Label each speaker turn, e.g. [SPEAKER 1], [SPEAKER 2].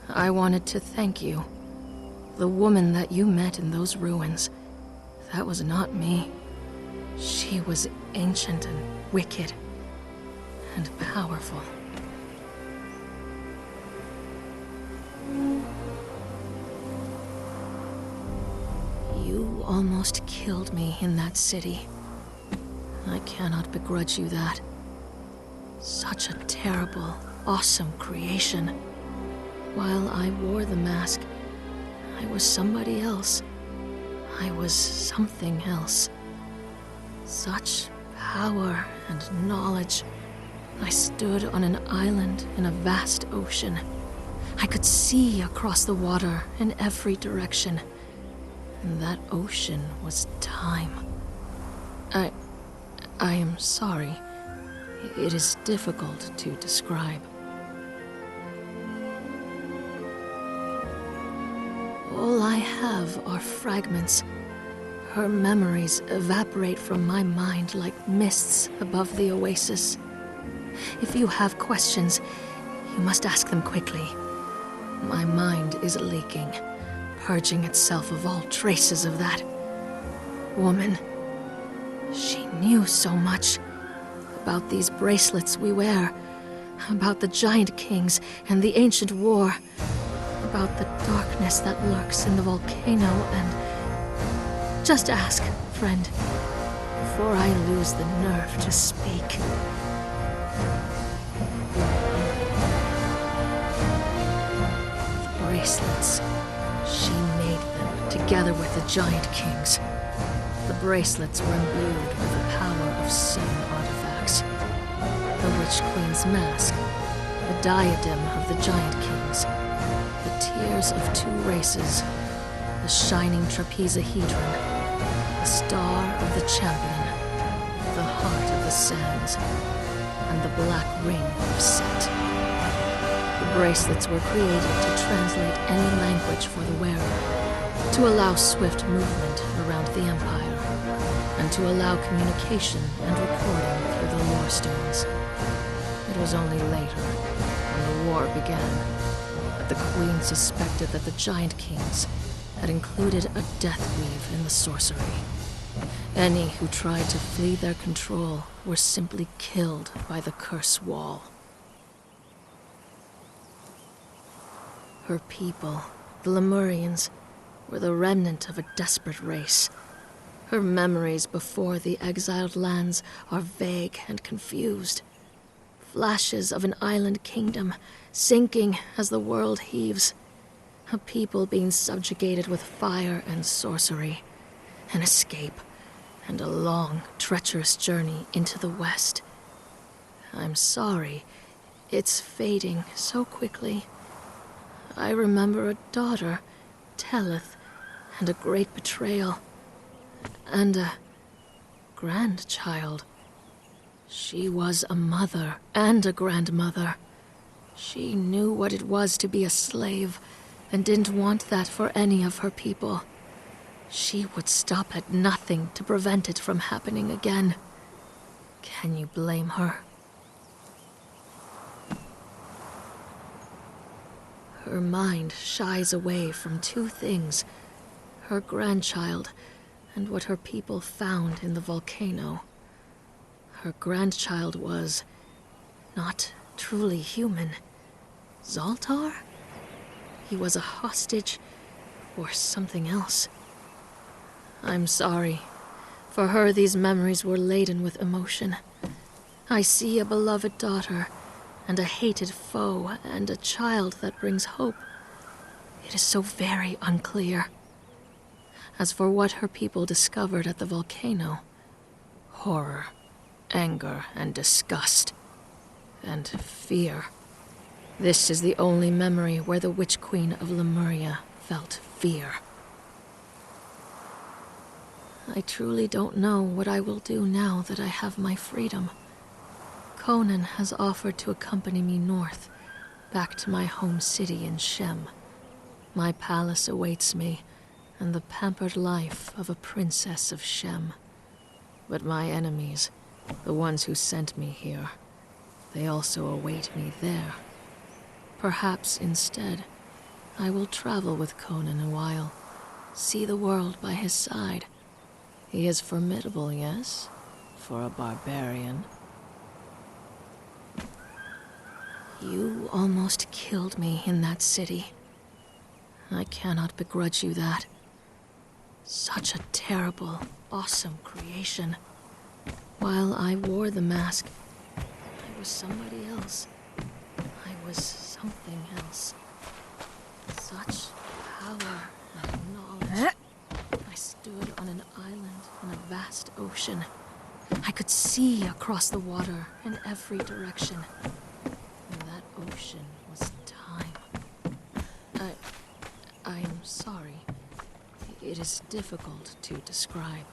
[SPEAKER 1] I wanted to thank you. The woman that you met in those ruins, that was not me. She was ancient and wicked and powerful. You almost killed me in that city. I cannot begrudge you that. Such a terrible, awesome creation. While I wore the mask, I was somebody else. I was something else. Such power and knowledge. I stood on an island in a vast ocean. I could see across the water in every direction. And that ocean was time. I am sorry. It is difficult to describe. All I have are fragments. Her memories evaporate from my mind like mists above the oasis. If you have questions, you must ask them quickly. My mind is leaking, purging itself of all traces of that woman. She knew so much about these bracelets we wear, about the giant kings and the ancient war, about the darkness that lurks in the volcano, and just ask, friend, before I lose the nerve to speak. The bracelets, she made them together with the giant kings. The bracelets were imbued with the power of 7 artifacts. The Witch Queen's mask, the diadem of the giant kings, the tears of 2 races, the shining trapezahedron, the star of the champion, the heart of the sands, and the black ring of Set. The bracelets were created to translate any language for the wearer, to allow swift movement around the Empire, and to allow communication and recording through the lore stones. It was only later, when the war began, that the Queen suspected that the Giant Kings had included a death weave in the sorcery. Any who tried to flee their control were simply killed by the curse wall. Her people, the Lemurians, were the remnant of a desperate race. Her memories before the exiled lands are vague and confused. Flashes of an island kingdom, sinking as the world heaves. A people being subjugated with fire and sorcery. An escape, and a long, treacherous journey into the West. I'm sorry, it's fading so quickly. I remember a daughter, Teleth, and a great betrayal. And a grandchild. She was a mother and a grandmother. She knew what it was to be a slave, and didn't want that for any of her people. She would stop at nothing to prevent it from happening again. Can you blame her? Her mind shies away from 2 things: her grandchild and what her people found in the volcano. Her grandchild was not truly human. Zoltar? He was a hostage or something else. I'm sorry. For her, these memories were laden with emotion. I see a beloved daughter, and a hated foe, and a child that brings hope. It is so very unclear. As for what her people discovered at the volcano, horror, anger, and disgust, and fear. This is the only memory where the Witch Queen of Lemuria felt fear. I truly don't know what I will do now that I have my freedom. Conan has offered to accompany me north, back to my home city in Shem. My palace awaits me, and the pampered life of a princess of Shem. But my enemies, the ones who sent me here, they also await me there. Perhaps instead, I will travel with Conan a while, see the world by his side. He is formidable, yes, for a barbarian. You almost killed me in that city. I cannot begrudge you that. Such a terrible, awesome creation. While I wore the mask, I was somebody else. I was something else. Such power and knowledge. I stood on an island in a vast ocean. I could see across the water in every direction. And that ocean was time. I am sorry. It is difficult to describe.